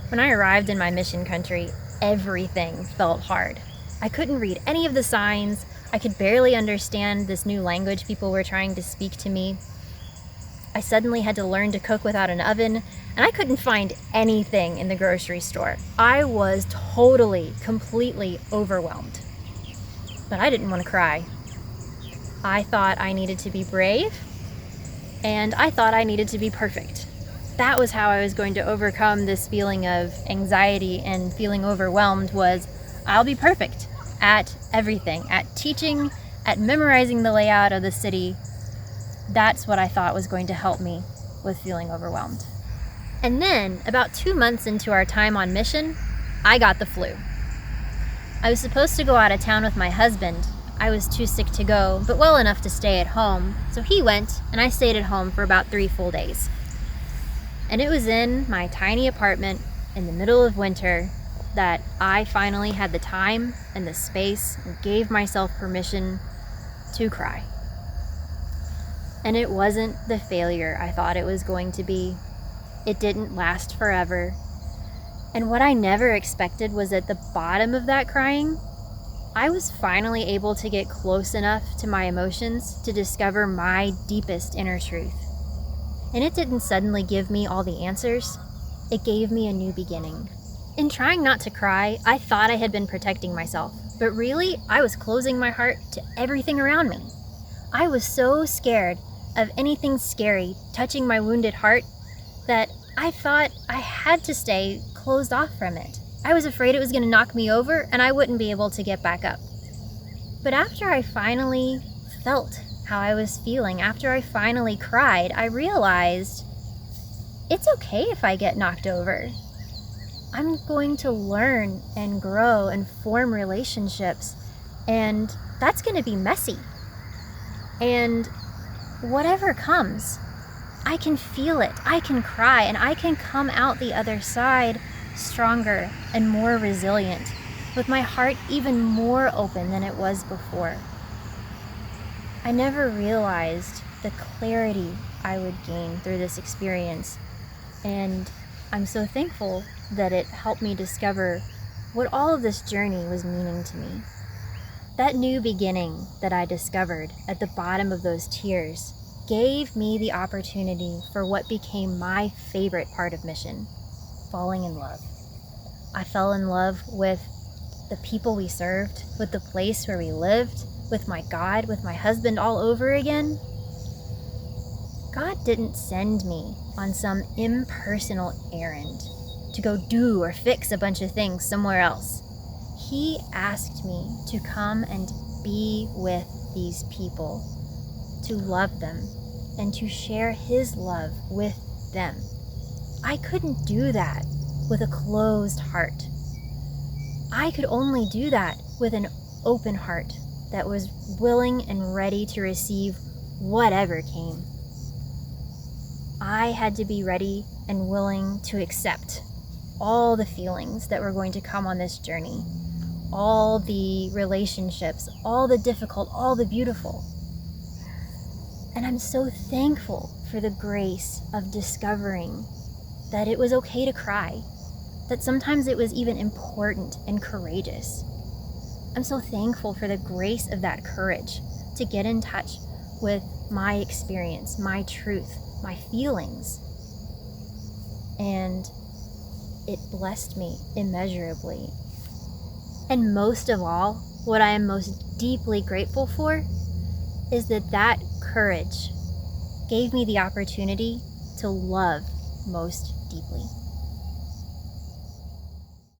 When I arrived in my mission country, everything felt hard. I couldn't read any of the signs. I could barely understand this new language people were trying to speak to me. I suddenly had to learn to cook without an oven, and I couldn't find anything in the grocery store. I was totally, completely overwhelmed. But I didn't want to cry. I thought I needed to be brave, and I thought I needed to be perfect. That was how I was going to overcome this feeling of anxiety and feeling overwhelmed. Was I'll be perfect at everything, at teaching, at memorizing the layout of the city. That's what I thought was going to help me with feeling overwhelmed. And then, about 2 months into our time on mission, I got the flu. I was supposed to go out of town with my husband. I was too sick to go, but well enough to stay at home. So he went, and I stayed at home for about 3 full days. And it was in my tiny apartment in the middle of winter that I finally had the time and the space and gave myself permission to cry. And it wasn't the failure I thought it was going to be. It didn't last forever. And what I never expected was at the bottom of that crying, I was finally able to get close enough to my emotions to discover my deepest inner truth. And it didn't suddenly give me all the answers. It gave me a new beginning. In trying not to cry, I thought I had been protecting myself, but really, I was closing my heart to everything around me. I was so scared of anything scary touching my wounded heart that I thought I had to stay closed off from it. I was afraid it was going to knock me over and I wouldn't be able to get back up. But after I finally felt how I was feeling, after I finally cried, I realized it's okay if I get knocked over. I'm going to learn and grow and form relationships, and that's going to be messy. And whatever comes, I can feel it, I can cry, and I can come out the other side stronger and more resilient, with my heart even more open than it was before. I never realized the clarity I would gain through this experience, and I'm so thankful that it helped me discover what all of this journey was meaning to me. That new beginning that I discovered at the bottom of those tears gave me the opportunity for what became my favorite part of mission, falling in love. I fell in love with the people we served, with the place where we lived, with my God, with my husband all over again. God didn't send me on some impersonal errand to go do or fix a bunch of things somewhere else. He asked me to come and be with these people, to love them, and to share His love with them. I couldn't do that with a closed heart. I could only do that with an open heart that was willing and ready to receive whatever came. I had to be ready and willing to accept all the feelings that were going to come on this journey, all the relationships, all the difficult, all the beautiful. And I'm so thankful for the grace of discovering that it was okay to cry, that sometimes it was even important and courageous. I'm so thankful for the grace of that courage to get in touch with my experience, my truth, my feelings. And it blessed me immeasurably. And most of all, what I am most deeply grateful for is that courage gave me the opportunity to love most deeply.